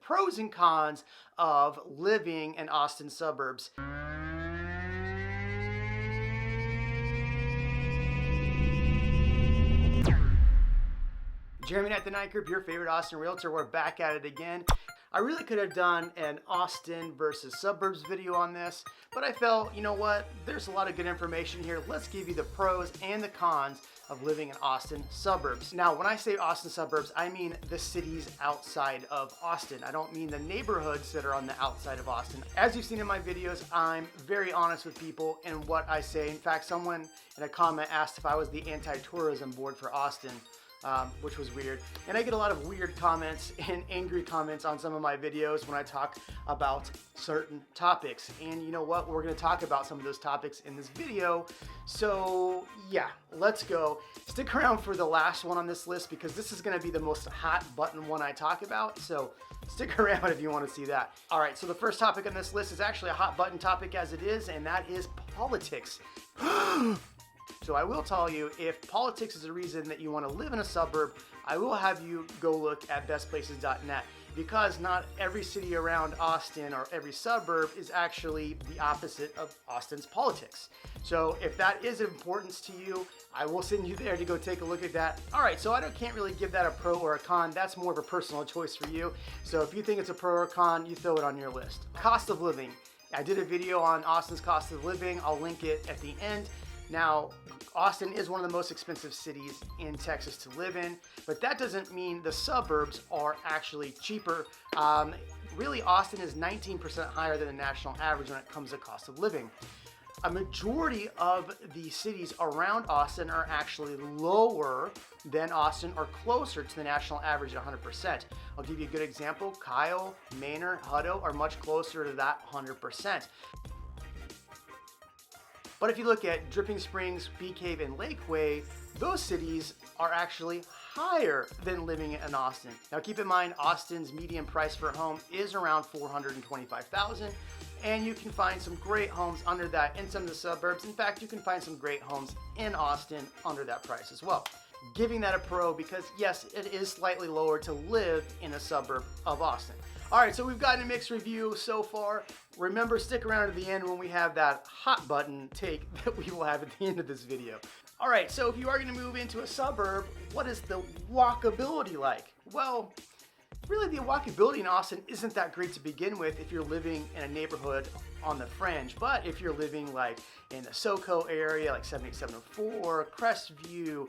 pros and cons of living in Austin suburbs. Jeremy at the Night Group, your favorite Austin realtor. We're back at it again. I really could have done an Austin versus suburbs video on this, but I felt, you know what, there's a lot of good information here. Let's give you the pros and the cons of living in Austin suburbs. Now, when I say Austin suburbs, I mean the cities outside of Austin. I don't mean the neighborhoods that are on the outside of Austin. As you've seen in my videos, I'm very honest with people in what I say. In fact, someone in a comment asked if I was the anti-tourism board for Austin. Which was weird. And I get a lot of weird comments and angry comments on some of my videos when I talk about certain topics. And you know what? We're going to talk about some of those topics in this video. So yeah, let's go. Stick around for the last one on this list because this is going to be the most hot button one I talk about. So stick around if you want to see that. All right, so the first topic on this list is actually a hot button topic as it is, and that is politics. So I will tell you, if politics is a reason that you want to live in a suburb, I will have you go look at bestplaces.net, because not every city around Austin or every suburb is actually the opposite of Austin's politics. So if that is of importance to you, I will send you there to go take a look at that. All right, so can't really give that a pro or a con. That's more of a personal choice for you. So if you think it's a pro or a con, you throw it on your list. Cost of living. I did a video on Austin's cost of living. I'll link it at the end. Now, Austin is one of the most expensive cities in Texas to live in, but that doesn't mean the suburbs are actually cheaper. Really, Austin is 19% higher than the national average when it comes to cost of living. A majority of the cities around Austin are actually lower than Austin or closer to the national average at 100%. I'll give you a good example. Kyle, Manor, Hutto are much closer to that 100%. But if you look at Dripping Springs, Bee Cave, and Lakeway, those cities are actually higher than living in Austin. Now keep in mind, Austin's median price for a home is around $425,000, and you can find some great homes under that in some of the suburbs. In fact, you can find some great homes in Austin under that price as well. Giving that a pro because yes, it is slightly lower to live in a suburb of Austin. All right, so we've gotten a mixed review so far. Remember, stick around to the end when we have that hot button take that we will have at the end of this video. All right, so if you are going to move into a suburb, what is the walkability like? Well, really the walkability in Austin isn't that great to begin with if you're living in a neighborhood on the fringe. But if you're living like in the SoCo area, like 7704, Crestview,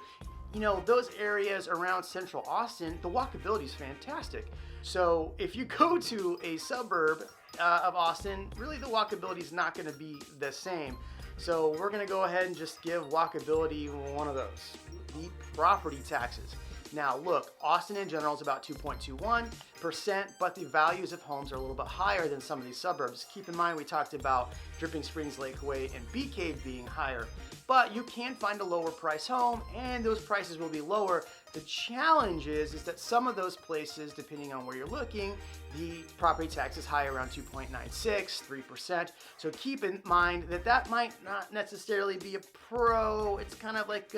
you know, those areas around central Austin, the walkability is fantastic. So if you go to a suburb of Austin, really the walkability is not going to be the same. So we're going to go ahead and just give walkability one of those, the property taxes. Now look, Austin in general is about 2.21%, but the values of homes are a little bit higher than some of these suburbs. Keep in mind we talked about Dripping Springs, Lakeway, and Bee Cave being higher, but you can find a lower price home and those prices will be lower. The challenge is that some of those places, depending on where you're looking, the property tax is high around 2.96, 3%. So keep in mind that that might not necessarily be a pro. It's kind of like,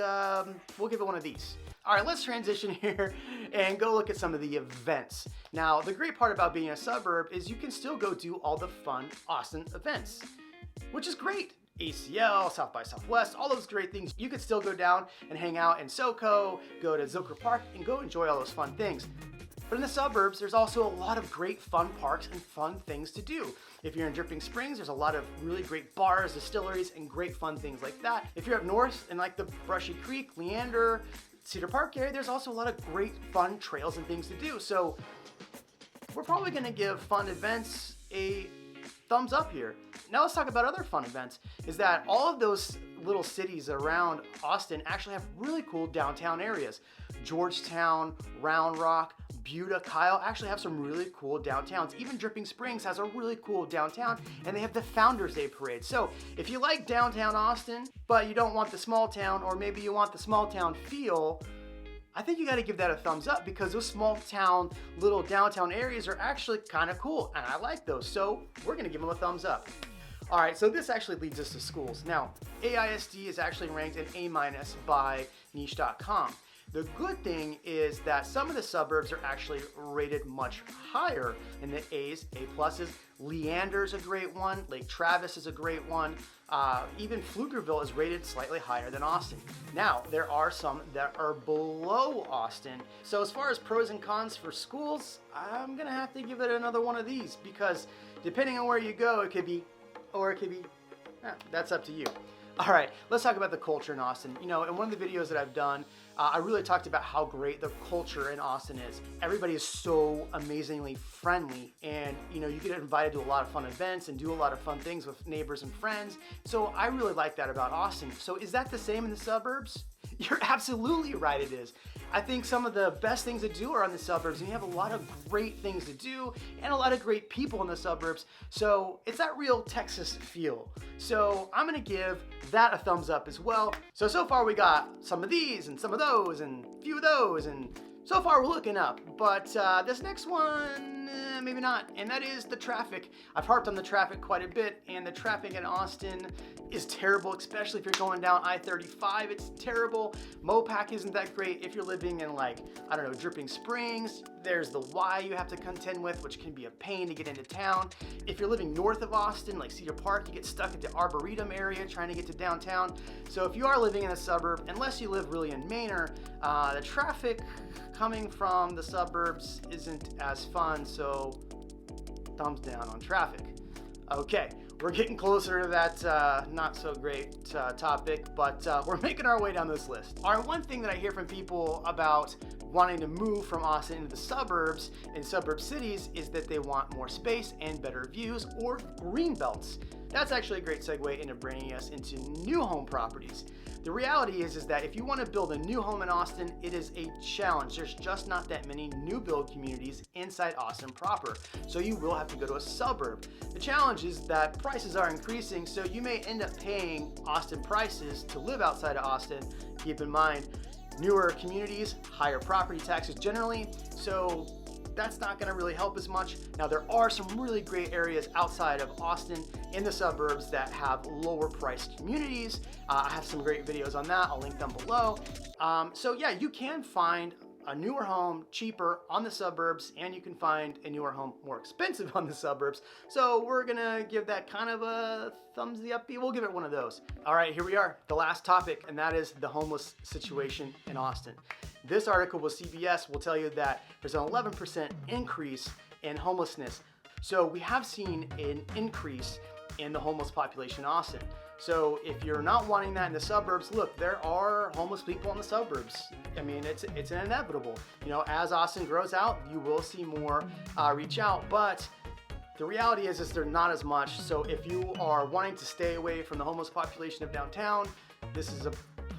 we'll give it one of these. All right, let's transition here and go look at some of the events. Now, the great part about being a suburb is you can still go do all the fun Austin events, which is great. ACL, South by Southwest, all those great things. You could still go down and hang out in SoCo, go to Zilker Park, and go enjoy all those fun things. But in the suburbs, there's also a lot of great fun parks and fun things to do. If you're in Dripping Springs, there's a lot of really great bars, distilleries, and great fun things like that. If you're up north in like the Brushy Creek, Leander, Cedar Park area, there's also a lot of great fun trails and things to do. So we're probably gonna give fun events a thumbs up here. Now let's talk about other fun events. Is that all of those little cities around Austin actually have really cool downtown areas. Georgetown, Round Rock, Buda, Kyle actually have some really cool downtowns. Even Dripping Springs has a really cool downtown, and they have the Founders Day Parade. So if you like downtown Austin, but you don't want the small town, or maybe you want the small town feel, I think you got to give that a thumbs up because those small town, little downtown areas are actually kind of cool, and I like those. So we're going to give them a thumbs up. All right, so this actually leads us to schools. Now, AISD is actually ranked an A- by niche.com. The good thing is that some of the suburbs are actually rated much higher in the A's, A pluses. Leander's a great one. Lake Travis is a great one. Even Pflugerville is rated slightly higher than Austin. Now, there are some that are below Austin. So as far as pros and cons for schools, I'm gonna have to give it another one of these because depending on where you go, it could be, or it could be, that's up to you. All right, let's talk about the culture in Austin. You know, in one of the videos that I've done, I really talked about how great the culture in Austin is. Everybody is so amazingly friendly, and you know, you get invited to a lot of fun events and do a lot of fun things with neighbors and friends. So I really like that about Austin. So is that the same in the suburbs? You're absolutely right, it is. I think some of the best things to do are in the suburbs, and you have a lot of great things to do and a lot of great people in the suburbs. So it's that real Texas feel. So I'm gonna give that a thumbs up as well. So far we got some of these and some of those and a few of those, and so far we're looking up. But this next one, maybe not, and that is the traffic. I've harped on the traffic quite a bit, and the traffic in Austin is terrible, especially if you're going down I-35. It's terrible. Mopac isn't that great. If you're living in, like, I don't know, Dripping Springs, there's the Y you have to contend with, which can be a pain to get into town. If you're living north of Austin, like Cedar Park, you get stuck at the Arboretum area trying to get to downtown. So if you are living in a suburb, unless you live really in Manor, the traffic coming from the suburbs isn't as fun, so thumbs down on traffic. Okay, we're getting closer to that not so great topic, but we're making our way down this list. All right, one thing that I hear from people about wanting to move from Austin into the suburbs and suburb cities is that they want more space and better views or green belts. That's actually a great segue into bringing us into new home properties. The reality is that if you want to build a new home in Austin, it is a challenge. There's just not that many new build communities inside Austin proper, so you will have to go to a suburb. The challenge is that prices are increasing, so you may end up paying Austin prices to live outside of Austin. Keep in mind, newer communities, higher property taxes generally, so that's not going to really help as much. Now, there are some really great areas outside of Austin in the suburbs that have lower priced communities. I have some great videos on that. I'll link them below. So yeah, you can find a newer home cheaper on the suburbs, and you can find a newer home more expensive on the suburbs. So we're gonna give that kind of a thumbs up. We'll give it one of those. All right, here we are, the last topic, and that is the homeless situation in Austin. This article with CBS will tell you that there's an 11% increase in homelessness. So we have seen an increase in the homeless population in Austin. So if you're not wanting that in the suburbs, look, there are homeless people in the suburbs. I mean, it's inevitable. You know, as Austin grows out, you will see more reach out, but the reality is they're not as much. So if you are wanting to stay away from the homeless population of downtown, this is a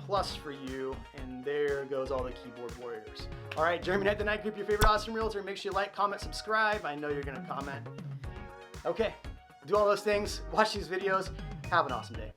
plus for you, and there goes all the keyboard warriors. All right, Jeremy Knight, the Night Group, your favorite Austin realtor. Make sure you like, comment, subscribe. I know you're gonna comment. Okay, do all those things, watch these videos. Have an awesome day.